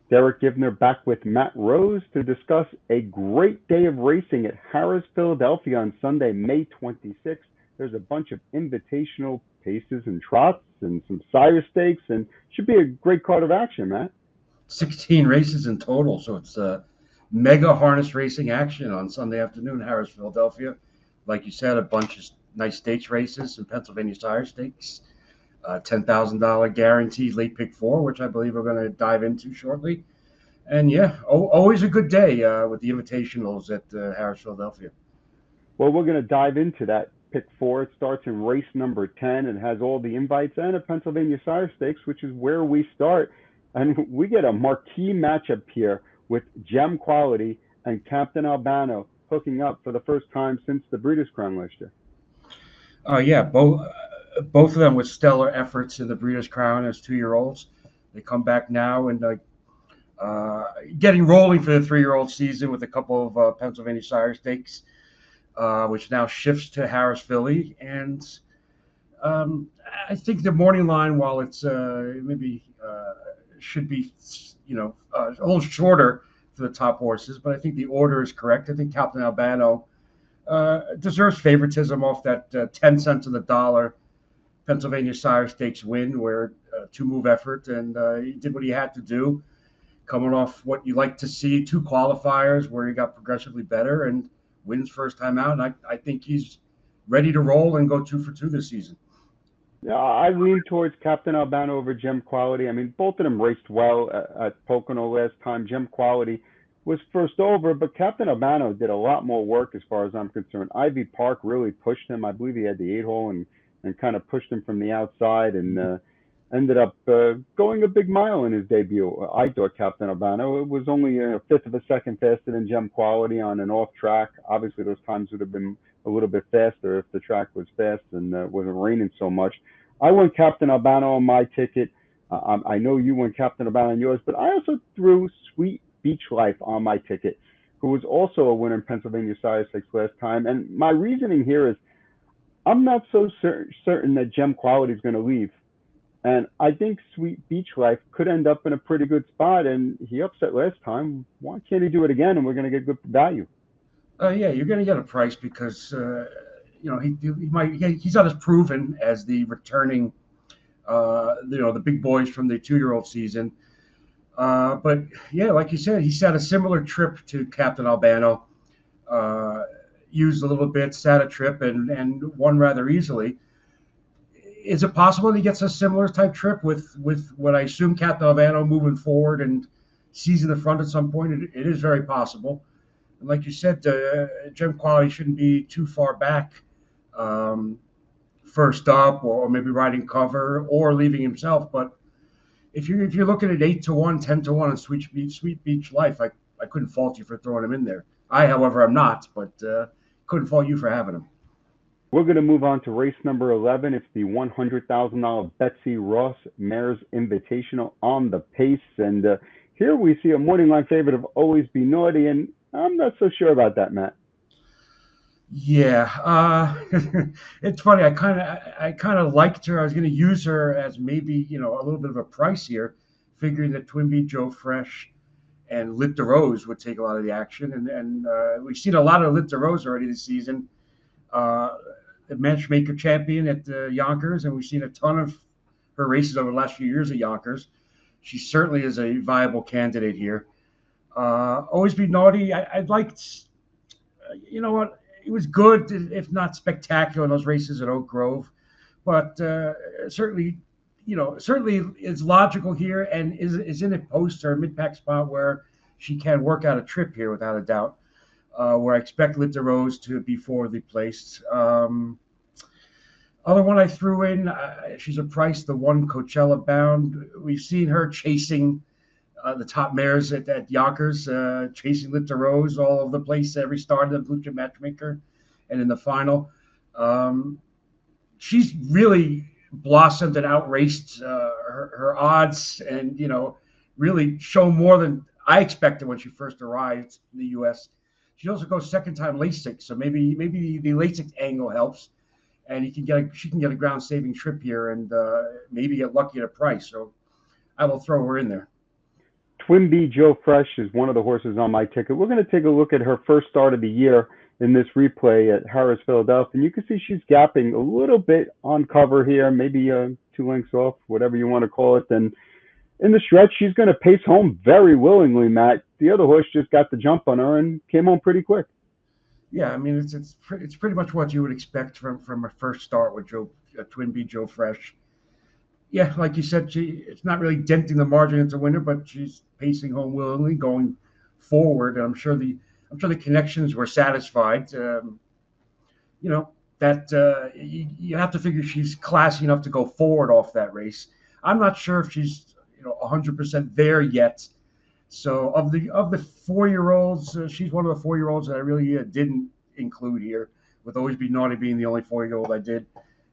Derick Giwner back with Matt Rose to discuss a great day of racing at Harrah's, Philadelphia on Sunday, May 26th. There's a bunch of invitational paces and trots and some sire stakes, and should be a great card of action, Matt. 16 races in total, so it's mega harness racing action on Sunday afternoon, Harrah's, Philadelphia. Like you said, a bunch of nice stakes races and Pennsylvania Sire Stakes. $10,000 guaranteed late pick four, which I believe we're going to dive into shortly. And yeah, always a good day with the invitationals at Harrah's, Philadelphia. Well, we're going to dive into that pick four. It starts in race number 10 and has all the invites and a Pennsylvania Sire Stakes, which is where we start. And we get a marquee matchup here with Gem Quality and Captain Albano hooking up for the first time since the Breeders' Crown last year. Yeah, both of them with stellar efforts in the Breeders' Crown as 2-year-olds. They come back now and getting rolling for the 3-year-old season with a couple of Pennsylvania Sire Stakes, which now shifts to Harrah's, Philly. And I think the morning line, while it's maybe should be a little shorter for the top horses, but I think the order is correct. I think Captain Albano deserves favoritism off that 10 cents on the dollar Pennsylvania Sire Stakes win, where 2-move effort, and he did what he had to do, coming off what you like to see, 2 qualifiers where he got progressively better and wins first time out. And I think he's ready to roll and go 2 for 2 this season. Yeah, I lean towards Captain Albano over Gem Quality. I mean, both of them raced well at Pocono last time. Gem Quality was first over, but Captain Albano did a lot more work as far as I'm concerned. Ivy Park really pushed him. I believe he had the 8-hole and kind of pushed him from the outside and ended up going a big mile in his debut. I thought Captain Albano, it was only a fifth of a second faster than Gem Quality on an off track. Obviously, those times would have been a little bit faster if the track was fast and wasn't raining so much. I went Captain Albano on my ticket. I know you went Captain Albano on yours, but I also threw Sweet Beach Life on my ticket, who was also a winner in Pennsylvania Sire Stakes last time. And my reasoning here is I'm not so certain that Gem Quality is going to leave. And I think Sweet Beach Life could end up in a pretty good spot. And he upset last time. Why can't he do it again? And we're going to get good value. Yeah, you're going to get a price because he's not as proven as the returning, the big boys from the 2-year-old season. But yeah, like you said, he's had a similar trip to Captain Albano. Used a little bit, sat a trip, and won rather easily. Is it possible that he gets a similar type trip with what I assume Captain Albano moving forward and seizing the front at some point? It is very possible. And like you said, Gem Quality shouldn't be too far back, first up, or maybe riding cover or leaving himself. But if you're looking at 8-1, 10-1 on Sweet Beach Life, I couldn't fault you for throwing him in there. I, however, am not, but couldn't fault you for having him. We're going to move on to race number 11. It's the $100,000 Betsy Ross Mares Invitational on the pace. And here we see a morning line favorite of Always Be Naughty, and I'm not so sure about that, Matt. Yeah, it's funny. I kind of liked her. I was going to use her as maybe a little bit of a price here, figuring that Twinbee, Joe Fresh, and Lit de Rose would take a lot of the action, and we've seen a lot of Lit de Rose already this season. The matchmaker champion at Yonkers, and we've seen a ton of her races over the last few years at Yonkers. She certainly is a viable candidate here. Always Be Naughty. I liked. You know what? It was good, if not spectacular, in those races at Oak Grove, but certainly is logical here and is in a post or a mid-pack spot where she can work out a trip here without a doubt. Where I expect Lit de Rose to be forwardly placed. Other one I threw in, she's a price, the one Coachella Bound. We've seen her chasing the top mares at Yonkers, chasing Lit de Rose all over the place, every start of the Blue Chip Matchmaker, and in the final. She's really blossomed and outraced her odds, and really shown more than I expected when she first arrived in the U.S. She also goes second time LASIK, so maybe the LASIK angle helps, and she can get a ground saving trip here and maybe get lucky at a price. So I will throw her in there. Twinbee Joe Fresh is one of the horses on my ticket. We're going to take a look at her first start of the year in this replay at Harrah's Philadelphia. And you can see she's gapping a little bit on cover here, maybe 2 lengths off, whatever you want to call it. And in the stretch, she's going to pace home very willingly, Matt. The other horse just got the jump on her and came home pretty quick. Yeah, I mean, it's pretty much what you would expect from a first start with Twinbee Joe Fresh. Yeah, like you said, it's not really denting the margin into winner, but she's pacing home willingly, going forward. And I'm sure the connections were satisfied. That you have to figure she's classy enough to go forward off that race. I'm not sure if she's 100% there yet. So of the 4-year-olds, she's one of the 4-year-olds that I really didn't include here, with Always Be Naughty being the only 4-year-old I did.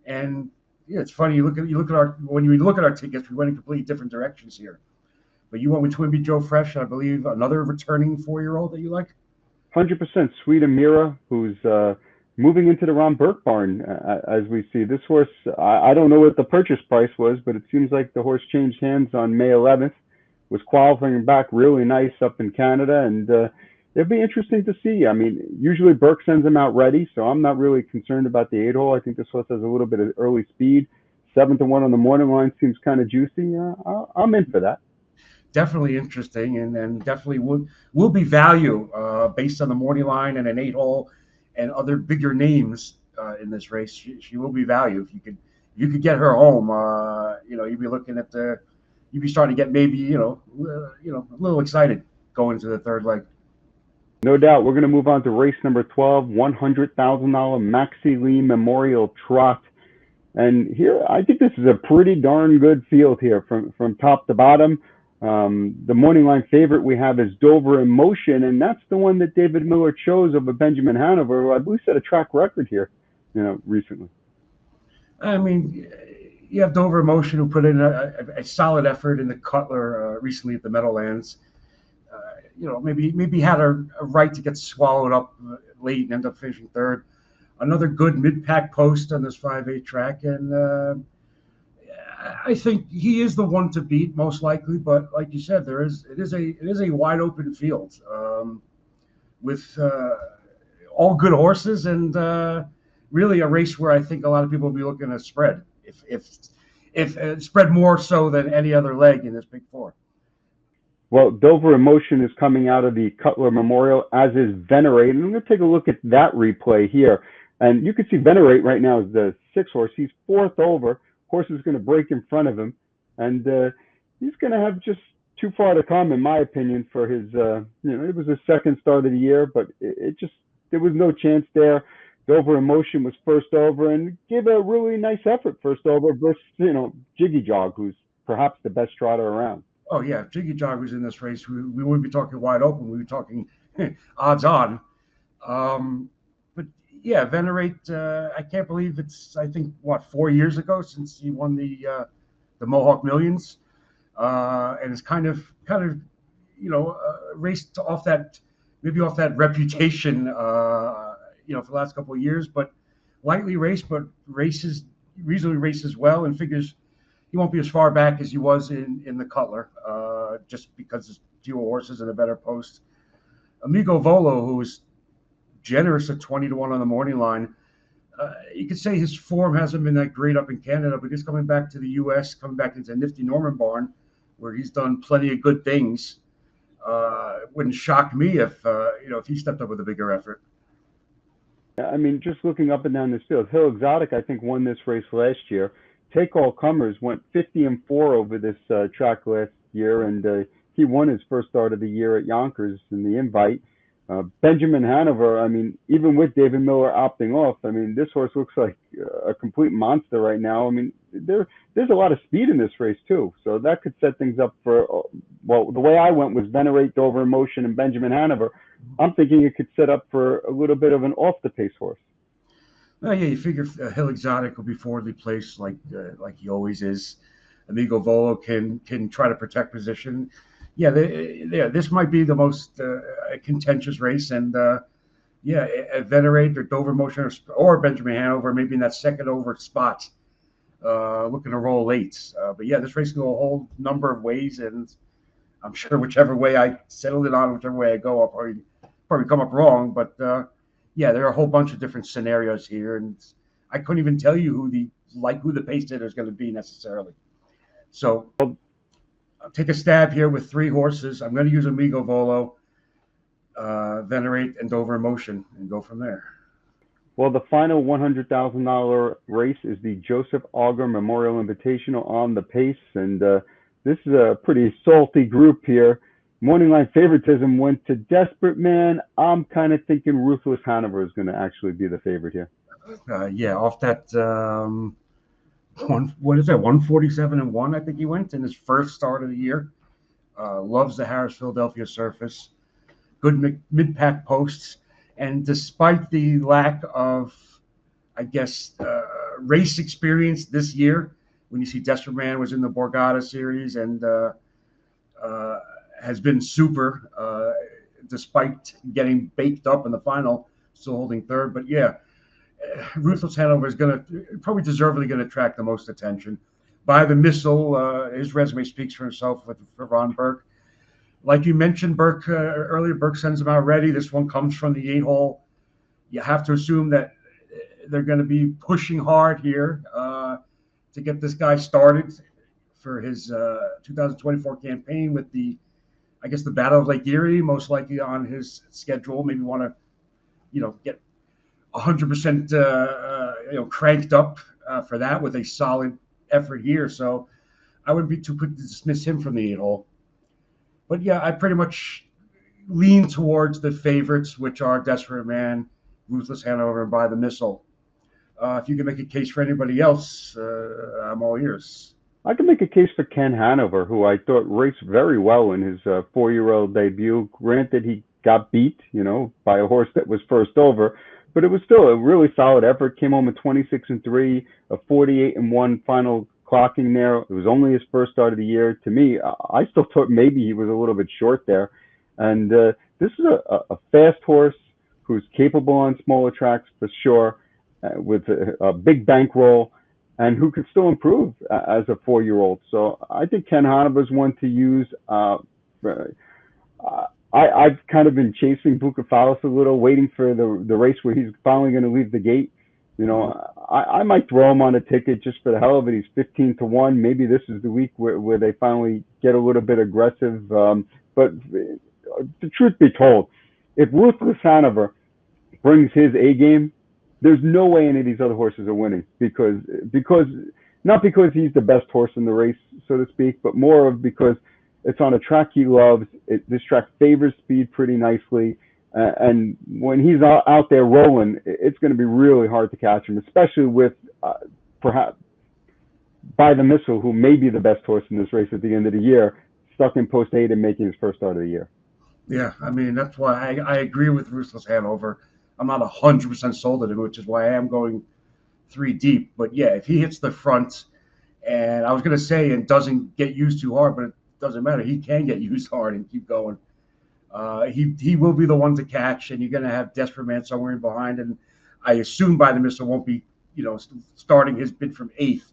And yeah, it's funny. When you look at our tickets, we went in completely different directions here. But you went with Twinbee Joe Fresh, I believe, another returning 4-year-old that you like. 100% Sweet Amira, who's moving into the Ron Burke barn as we see. This horse, I don't know what the purchase price was, but it seems like the horse changed hands on May 11th. Was qualifying back really nice up in Canada, and it'll be interesting to see. I mean, usually Burke sends him out ready, so I'm not really concerned about the 8-hole. I think this horse has a little bit of early speed. 7-1 on the morning line seems kind of juicy. I'm in for that. Definitely interesting, and definitely will be value based on the morning line and an 8-hole and other bigger names in this race. She will be value if you could get her home. You'd be looking at you'd be starting to get maybe a little excited going into the third leg. No doubt. We're going to move on to race number 12, $100,000 Maxi Lee Memorial Trot. And here, I think this is a pretty darn good field here from top to bottom. The morning line favorite we have is Dover in Motion, and that's the one that David Miller chose over Benjamin Hanover, who I believe set a track record here, recently. I mean, you have Dover in Motion, who put in a solid effort in the Cutler recently at the Meadowlands. Maybe had a right to get swallowed up late and end up finishing third. Another good mid-pack post on this 5-8 track, and I think he is the one to beat most likely. But like you said, it is a wide open field with all good horses, and really a race where I think a lot of people will be looking at spread, if spread more so than any other leg in this Big Four. Well, Dover in Motion is coming out of the Cutler Memorial, as is Venerate. And I'm going to take a look at that replay here. And you can see Venerate right now is the 6 horse. He's 4th over. Horse is going to break in front of him. And he's going to have just too far to come, in my opinion, for his, it was his second start of the year, but there was no chance there. Dover in Motion was first over and gave a really nice effort first over versus, Jiggy Jog, who's perhaps the best trotter around. Oh, yeah. If Jiggy Jog was in this race, we wouldn't be talking wide open. We'd be talking odds on. But, yeah, Venerate, I can't believe it's, I think, 4 years ago since he won the Mohawk Millions. And it's kind of raced off that reputation, for the last couple of years. But lightly raced, but reasonably races well, and figures he won't be as far back as he was in the Cutler, just because there's fewer horses and a better post. Amigo Volo, who was generous at 20-1 on the morning line, you could say his form hasn't been that great up in Canada, but he's coming back to the U.S., coming back into Nifty Norman barn, where he's done plenty of good things. It wouldn't shock me if he stepped up with a bigger effort. I mean, just looking up and down this field, Hill Exotic, I think, won this race last year. Take All Comers went 50-4 over this track last year, and he won his first start of the year at Yonkers in the Invite. Benjamin Hanover, I mean, even with David Miller opting off, I mean, this horse looks like a complete monster right now. I mean, there's a lot of speed in this race too, so that could set things up for, well, the way I went was Venerate, Dover in Motion, and Benjamin Hanover. I'm thinking it could set up for a little bit of an off-the-pace horse. Well, yeah, you figure Hill Exotic will be forwardly placed like he always is. Amigo Volo can try to protect position. Yeah, this might be the most contentious race, and Venerate or Dover Motion or Benjamin Hanover, maybe in that second over spot, looking to roll late. But yeah, this race can go a whole number of ways, and I'm sure whichever way I settle it on, whichever way I go, I'll probably come up wrong. But yeah, there are a whole bunch of different scenarios here, and I couldn't even tell you who the pace setter is going to be necessarily. So I'll take a stab here with 3 horses. I'm going to use Amigo Volo, Venerate, and Dover Emotion, and go from there. Well, the final $100,000 race is the Joseph Auger Memorial Invitational on the pace, and this is a pretty salty group here. Morning line favoritism went to Desperate Man. I'm kind of thinking Ruthless Hanover is going to actually be the favorite here. Yeah, off that what is that, 147-1? I think he went in his first start of the year. Loves the Harrah's Philadelphia surface. Good mid-pack posts. And despite the lack of, I guess, race experience this year, when you see Desperate Man was in the Borgata series and has been super, despite getting baked up in the final, still holding third. But yeah, Ruthless Hanover is probably deservedly going to attract the most attention. By the Missile, his resume speaks for himself for Ron Burke. Like you mentioned, Burke earlier, Burke sends them out ready. This one comes from the 8-hole. You have to assume that they're going to be pushing hard here to get this guy started for his 2024 campaign with the Battle of Lake Erie, most likely on his schedule. Maybe want to, get 100%, cranked up for that with a solid effort here. So I wouldn't be too quick to dismiss him from the 8-hole. But yeah, I pretty much lean towards the favorites, which are Desperate Man, Ruthless Hanover, and By the Missile. If you can make a case for anybody else, I'm all ears. I can make a case for Ken Hanover, who I thought raced very well in his 4-year-old debut. Granted, he got beat, by a horse that was first over, but it was still a really solid effort. Came home at 26-3, a 48-1 final clocking there. It was only his first start of the year. To me, I still thought maybe he was a little bit short there. And this is a fast horse who's capable on smaller tracks for sure, with a big bankroll, and who could still improve as a 4-year-old. So I think Ken Hanover's one to use. I've kind of been chasing Bucephalus a little, waiting for the race where he's finally going to leave the gate. I might throw him on a ticket just for the hell of it. He's 15-1. Maybe this is the week where they finally get a little bit aggressive. But the truth be told, if Ruthless Hanover brings his A game, there's no way any of these other horses are winning because not because he's the best horse in the race, so to speak, but more of because it's on a track he loves. This track favors speed pretty nicely. And when he's out there rolling, it's going to be really hard to catch him, especially with perhaps By the Missile, who may be the best horse in this race at the end of the year, stuck in post 8 and making his first start of the year. Yeah, I mean, that's why I agree with Ruthless Hanover. I'm not 100% sold on him, which is why I am going 3 deep. But yeah, if he hits the front, and I was going to say, and doesn't get used too hard, but it doesn't matter. He can get used hard and keep going. He will be the one to catch, and you're going to have Desperate Man somewhere in behind. And I assume By the Missile won't be, starting his bid from 8th.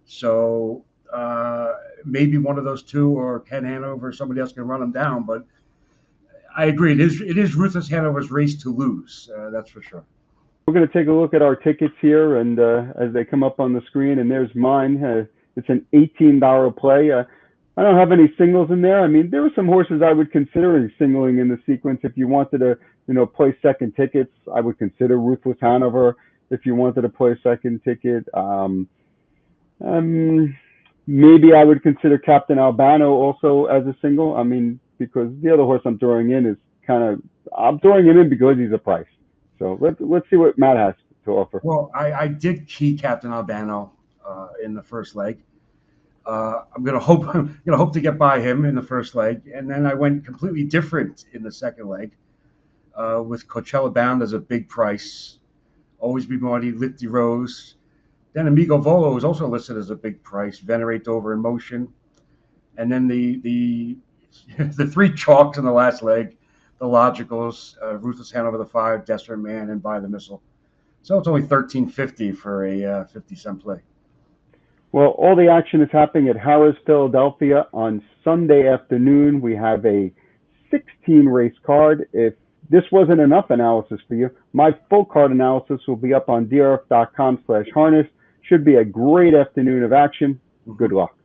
So maybe one of those two, or Ken Hanover, or somebody else can run him down. But I agree. It is Ruthless Hanover's race to lose. That's for sure. We're going to take a look at our tickets here, and as they come up on the screen, and there's mine. It's an $18 play. I don't have any singles in there. I mean, there are some horses I would consider singling in the sequence. If you wanted to, play second tickets, I would consider Ruthless Hanover. If you wanted to play second ticket, maybe I would consider Captain Albano also as a single. I mean, because the other horse I'm throwing in is I'm throwing him in because he's a price. So let's see what Matt has to offer. Well, I did key Captain Albano in the first leg. I'm gonna hope to get by him in the first leg, and then I went completely different in the second leg with Coachella Bound as a big price. Always Be Marty, Litty Rose. Then Amigo Volo was also listed as a big price. Venerate, Over Emotion, and then the 3 chalks in the last leg, the logicals, Ruthless Hanover, the 5, Desperate Man, and By the Missile. So it's only $13.50 for a 50-cent play. Well, all the action is happening at Harrah's Philadelphia on Sunday afternoon. We have a 16 race card. If this wasn't enough analysis for you, my full card analysis will be up on drf.com/harness. Should be a great afternoon of action. Good luck.